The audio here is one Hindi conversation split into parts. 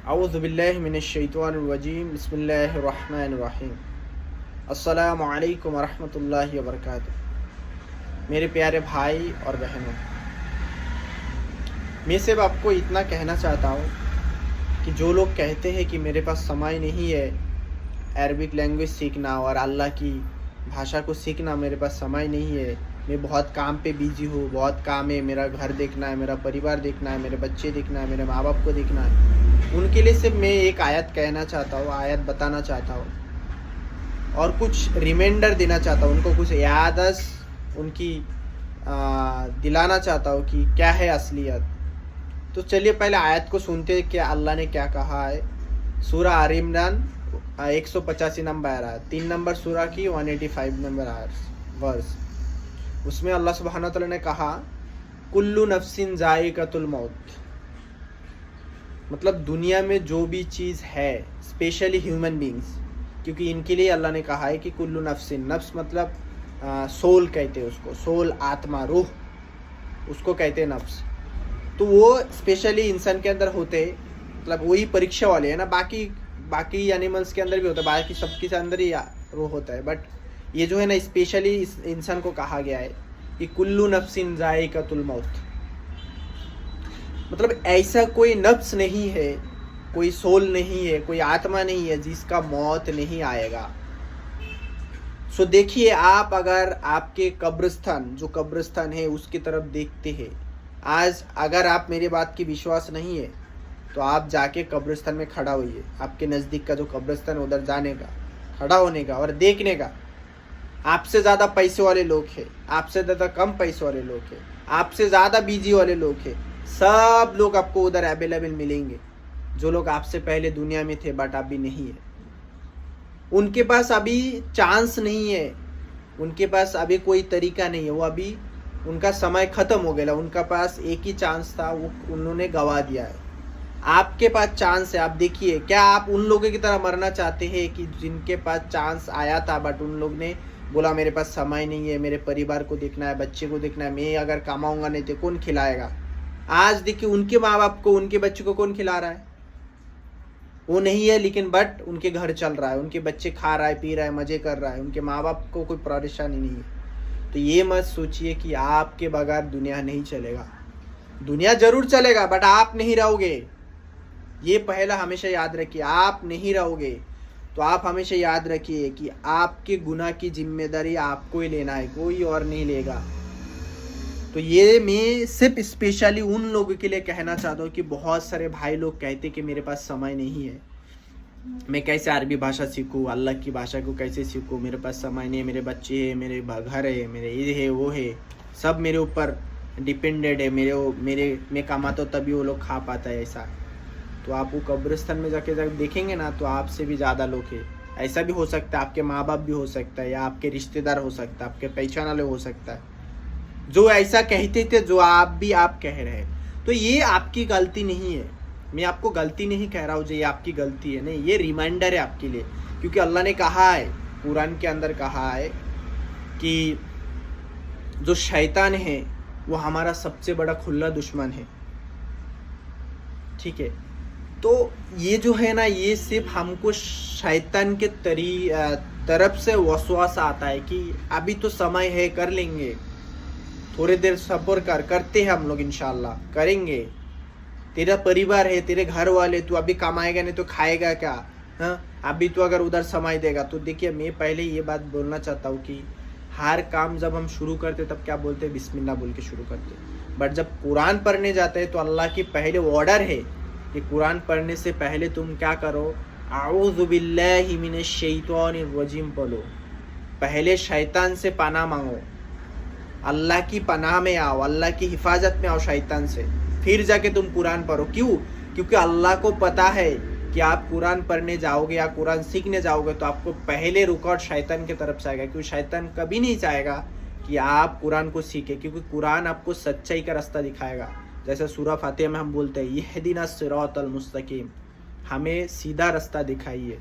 औज़ु बिल्लाहि मिनश्शैतानिर्रजीम बिस्मिल्लाहिर्रहमानिर्रहीम। अस्सलामु अलैकुम वरहमतुल्लाहि वबरकातुहू। मेरे प्यारे भाई और बहनों, मैं सिर्फ आपको इतना कहना चाहता हूँ कि जो लोग कहते हैं कि मेरे पास समय नहीं है अरबिक लैंग्वेज सीखना और अल्लाह की भाषा को सीखना, मेरे पास समय नहीं है, मैं बहुत काम पे बिजी हूँ, बहुत काम है, मेरा घर देखना है, मेरा परिवार देखना है, मेरे बच्चे देखना है, मेरे माँ बाप को देखना है, उनके लिए सिर्फ मैं एक आयत कहना चाहता हूँ, आयत बताना चाहता हूँ और कुछ रिमाइंडर देना चाहता हूँ, उनको कुछ यादस उनकी दिलाना चाहता हूँ कि क्या है असलियत। तो चलिए पहले आयत को सुनते हैं कि अल्लाह ने क्या कहा है। सूरा आल इमरान 185 नंबर आया, 3 नंबर सूरा की 185 नंबर वर्स। उसमें अल्लाह सुब्हानहू व तआला ने कहा कुल्लु नफ्सिन जायकातुल मौत, मतलब दुनिया में जो भी चीज़ है, स्पेशली ह्यूमन बींग्स, क्योंकि इनके लिए अल्लाह ने कहा है कि कुल्लु नफ्सिन, नफ्स मतलब सोल कहते हैं उसको, सोल आत्मा रूह, उसको कहते हैं नफ्स। तो वो स्पेशली इंसान के अंदर होते, मतलब वही परीक्षा वाले है ना, बाकी एनिमल्स के अंदर भी होता है, बाकी सबके अंदर ही रूह होता है, बट ये जो है ना स्पेशली इस इंसान को कहा गया है कि कुल्लु नफ्सिन जायकातुल मौत, मतलब ऐसा कोई नफ्स नहीं है, कोई सोल नहीं है, कोई आत्मा नहीं है जिसका मौत नहीं आएगा। सो देखिए, आप अगर आपके कब्रिस्तान, जो कब्रिस्तान है उसकी तरफ देखते हैं, आज अगर आप मेरी बात की विश्वास नहीं है तो आप जाके कब्रिस्तान में खड़ा होइए, आपके नज़दीक का जो कब्रिस्तान उधर जाने का, खड़ा होने का और देखने का। आपसे ज़्यादा पैसे वाले लोग हैं, आपसे ज़्यादा कम पैसे वाले लोग हैं, आपसे ज़्यादा बिजी वाले लोग हैं, सब लोग आपको उधर अवेलेबल मिलेंगे। जो लोग आपसे पहले दुनिया में थे बट अभी नहीं है, उनके पास अभी चांस नहीं है, उनके पास अभी कोई तरीका नहीं है, वो अभी उनका समय ख़त्म हो गया, उनका पास एक ही चांस था, वो उन्होंने गंवा दिया है। आपके पास चांस है, आप देखिए, क्या आप उन लोगों की तरह मरना चाहते हैं कि जिनके पास चांस आया था बट उन लोग ने बोला मेरे पास समय नहीं है, मेरे परिवार को देखना है, बच्चे को देखना है, मैं अगर कमाऊंगा नहीं तो कौन खिलाएगा। आज देखिए उनके माँ बाप को, उनके बच्चे को कौन खिला रहा है, वो नहीं है, लेकिन बट उनके घर चल रहा है, उनके बच्चे खा रहा है, पी रहा है, मजे कर रहा है, उनके माँ बाप को कोई परेशानी नहीं है। तो ये मत सोचिए कि आपके बगैर दुनिया नहीं चलेगा, दुनिया जरूर चलेगा बट आप नहीं रहोगे। ये पहला हमेशा याद रखिए, आप नहीं रहोगे। तो आप हमेशा याद रखिए कि आपके गुनाह की जिम्मेदारी आपको ही लेना है, कोई और नहीं लेगा। तो ये मैं सिर्फ स्पेशली उन लोगों के लिए कहना चाहता हूँ कि बहुत सारे भाई लोग कहते कि मेरे पास समय नहीं है, मैं कैसे अरबी भाषा सीखूँ, अल्लाह की भाषा को कैसे सीखूँ, मेरे पास समय नहीं है, मेरे बच्चे हैं, मेरे घर है, मेरे ये है वो है, सब मेरे ऊपर डिपेंडेड है, मैं कमाता हूँ तभी वो लोग खा पाता है। ऐसा तो आप वो कब्रिस्तान में जाके देखेंगे ना तो आपसे भी ज़्यादा लोग हैं। ऐसा भी हो सकता है आपके माँ बाप भी हो सकता है, या आपके रिश्तेदार हो सकता है, आपके पहचान वाले हो सकता है, जो ऐसा कहते थे जो आप कह रहे हैं। तो ये आपकी गलती नहीं है, मैं आपको गलती नहीं कह रहा हूँ जो ये आपकी गलती है, नहीं, ये रिमाइंडर है आपके लिए, क्योंकि अल्लाह ने कहा है, कुरान के अंदर कहा है कि जो शैतान है वो हमारा सबसे बड़ा खुला दुश्मन है। ठीक है, तो ये जो है ना, ये सिर्फ हमको शैतान के तरफ से वसवासा आता है कि अभी तो समय है, कर लेंगे, थोड़ी देर सब्र करते हैं हम लोग, इंशाल्लाह करेंगे, तेरा परिवार है, तेरे घर वाले, तू अभी कमाएगा नहीं तो खाएगा क्या, हाँ, अभी तो अगर उधर समय देगा। तो देखिए, मैं पहले ये बात बोलना चाहता हूँ कि हर काम जब हम शुरू करते तब क्या बोलते हैं, बिस्मिल्लाह बोल के शुरू करते, बट जब कुरान पढ़ने जाते हैं तो अल्लाह की पहले ऑर्डर है कि कुरान पढ़ने से पहले तुम क्या करो, आऊज़ु बिल्लाहि मिनश शैतानिर रजीम पढ़ो, पहले शैतान से पनाह मांगो, अल्लाह की पनाह में आओ, अल्लाह की हिफाजत में आओ शैतान से, फिर जाके तुम कुरान पढ़ो। क्यों? क्योंकि अल्लाह को पता है कि आप कुरान पढ़ने जाओगे या कुरान सीखने जाओगे तो आपको पहले रुकावट शैतान की तरफ से आएगा, क्योंकि शैतान कभी नहीं चाहेगा कि आप कुरान को सीखें, क्योंकि कुरान आपको सच्चाई का रास्ता दिखाएगा। जैसे सूरह फातिहा में हम बोलते हैं यहदिनस सिरातल मुस्तकीम, हमें सीधा रास्ता दिखाइए,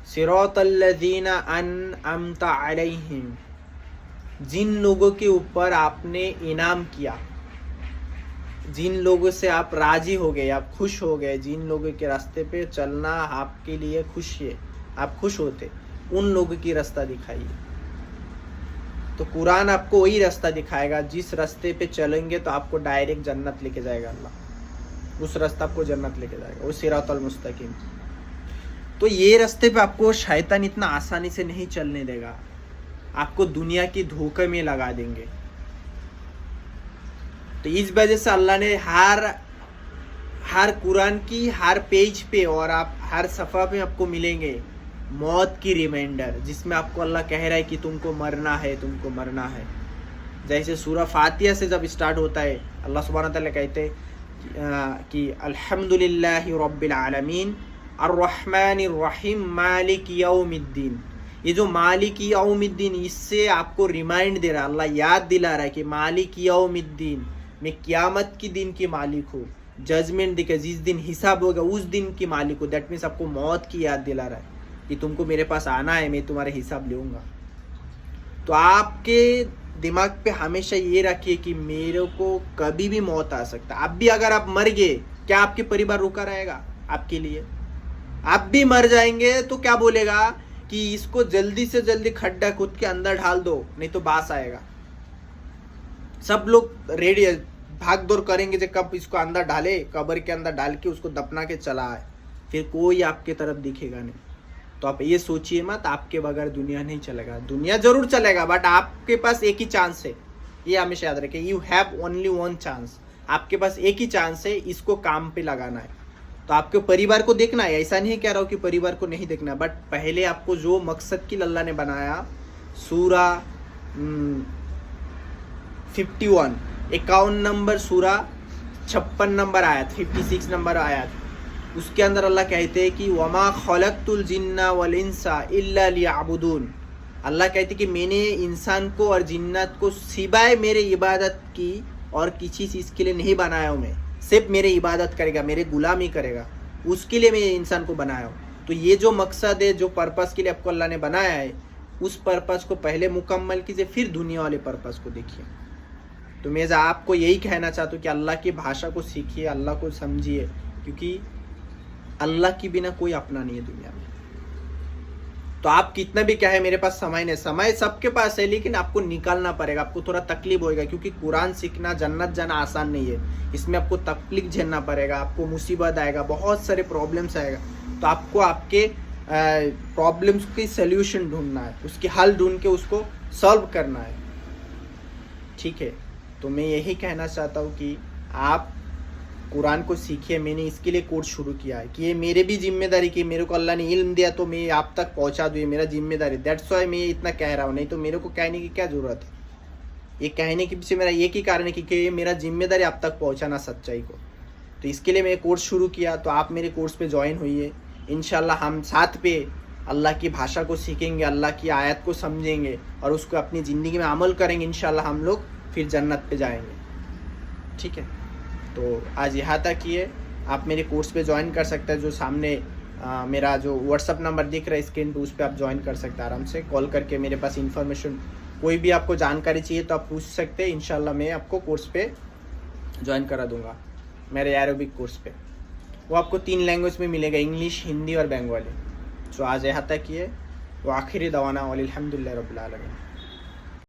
सिरातल लज़ीना अनअमता अलैहिम, जिन लोगों के ऊपर आपने इनाम किया, जिन लोगों से आप राजी हो गए, आप खुश हो गए, जिन लोगों के रास्ते पे चलना आपके लिए खुशी है, आप खुश होते, उन लोगों की रास्ता दिखाइए। तो कुरान आपको वही रास्ता दिखाएगा जिस रास्ते पे चलेंगे तो आपको डायरेक्ट जन्नत लेके जाएगा अल्लाह, उस रास्ता आपको जन्नत लेके जाएगा, वो सिरातुल मुस्तकीम। तो ये रास्ते पे आपको शैतान इतना आसानी से नहीं चलने देगा, आपको दुनिया की धोखे में लगा देंगे। तो इस वजह से अल्लाह ने हर कुरान की हर पेज पे और आप हर सफ़ा पे आपको मिलेंगे मौत की रिमाइंडर, जिसमें आपको अल्लाह कह रहा है कि तुमको मरना है, तुमको मरना है। जैसे सूरह फातिहा से जब स्टार्ट होता है, अल्लाह सुब्हानहू व तआला कहते हैं कि अल्हम्दुलिल्लाहि रब्बिल आलमीन अर्रहमानिर रहीम मालिक यौमिद्दीन। ये जो मालिक यौमिद्दीन, इससे आपको रिमाइंड दे रहा है, अल्लाह याद दिला रहा है कि मालिक यौमिद्दीन, मैं क़यामत की दिन की मालिक हूँ, जजमेंट दिखे जिस दिन हिसाब होगा उस दिन की मालिक हूँ। दैट मीन्स आपको मौत की याद दिला रहा है कि तुमको मेरे पास आना है, मैं तुम्हारे हिसाब लूँगा। तो आपके दिमाग पे हमेशा ये रखिए कि मेरे को कभी भी मौत आ सकता है। अब भी अगर आप मर गए, क्या आपके परिवार रुका रहेगा आपके लिए? आप भी मर जाएंगे तो क्या बोलेगा कि इसको जल्दी से जल्दी खड्डा खुद के अंदर ढाल दो, नहीं तो बास आएगा। सब लोग रेडी भाग दौड़ करेंगे जो कब इसको अंदर डाले, कब्र के अंदर डाल के उसको दफना के चला आए, फिर कोई आपके तरफ दिखेगा नहीं। तो आप ये सोचिए मत आपके बगैर दुनिया नहीं चलेगा, दुनिया जरूर चलेगा, बट आपके पास एक ही चांस है, ये हमेशा याद रखें। You have only one chance, आपके पास एक ही चांस है, इसको काम पे लगाना है। तो आपके परिवार को देखना है, ऐसा नहीं कह रहा हूँ कि परिवार को नहीं देखना, बट पहले आपको जो मकसद की अल्लाह ने बनाया, सूरा 51 51 नंबर सूरा 56 नंबर आयत 56 नंबर आयत, उसके अंदर अल्लाह कहते हैं कि वमा खलक़तुल जिन्ना वल इंसा इल्ला लियअबुदून। अल्लाह कहते कि मैंने इंसान को और जिन्नात को सिवाय मेरे इबादत की और किसी चीज़ के लिए नहीं बनाया हूँ। मैं सिर्फ मेरे इबादत करेगा, मेरे गुलामी करेगा, उसके लिए मैं इंसान को बनाया हूँ। तो ये जो मकसद है, जो पर्पस के लिए आपको अल्लाह ने बनाया है, उस पर्पस को पहले मुकम्मल कीजिए, फिर दुनिया वाले पर्पस को देखिए। तो मैं आपको यही कहना चाहता हूँ कि अल्लाह की भाषा को सीखिए, अल्लाह को समझिए, क्योंकि अल्लाह के बिना कोई अपना नहीं है दुनिया में। तो आप कितना भी कहे मेरे पास समय नहीं, समय सबके पास है, लेकिन आपको निकालना पड़ेगा, आपको थोड़ा तकलीफ होएगा, क्योंकि कुरान सीखना, जन्नत जाना आसान नहीं है। इसमें आपको तकलीफ झेलना पड़ेगा, आपको मुसीबत आएगा, बहुत सारे प्रॉब्लम्स आएगा। तो आपको आपके प्रॉब्लम्स की सल्यूशन ढूंढना है, उसकी हल ढूंढ के उसको सॉल्व करना है, ठीक है। तो मैं यही कहना चाहता हूँ कि आप कुरान को सीखिए। मैंने इसके लिए कोर्स शुरू किया है कि ये मेरे भी जिम्मेदारी की, मेरे को अल्लाह ने इल्म दिया तो मैं आप तक पहुँचा दूँ, ये मेरा जिम्मेदारी। दैट्स वाई मैं इतना कह रहा हूँ, नहीं तो मेरे को कहने की क्या ज़रूरत है। ये कहने के पीछे मेरा एक ही कारण है कि ये मेरा जिम्मेदारी आप तक पहुँचाना सच्चाई को। तो इसके लिए मैं कोर्स शुरू किया, तो आप मेरे कोर्स पर ज्वाइन हुई। इंशाल्लाह हम साथ पे अल्लाह की भाषा को सीखेंगे, अल्लाह की आयत को समझेंगे और उसको अपनी ज़िंदगी में अमल करेंगे। इंशाल्लाह हम लोग फिर जन्नत पे जाएंगे, ठीक है। तो आज यहाँ तक ही है। आप मेरे कोर्स पे ज्वाइन कर सकते हैं, जो सामने मेरा जो व्हाट्सअप नंबर दिख रहा है स्क्रीन पे, उस पर आप ज्वाइन कर सकते हैं आराम से कॉल करके। मेरे पास इन्फॉर्मेशन, कोई भी आपको जानकारी चाहिए तो आप पूछ सकते हैं। इंशाल्लाह मैं आपको कोर्स पे ज्वाइन करा दूँगा, मेरे अरबिक कोर्स पे। वो आपको 3 लैंग्वेज में मिलेगा, इंग्लिश, हिंदी और बंगाली। तो आज यहाँ तक ही है। वो आखिरी दवाना वल्हम्दुलिल्लाहि रब्बिल आलमीन।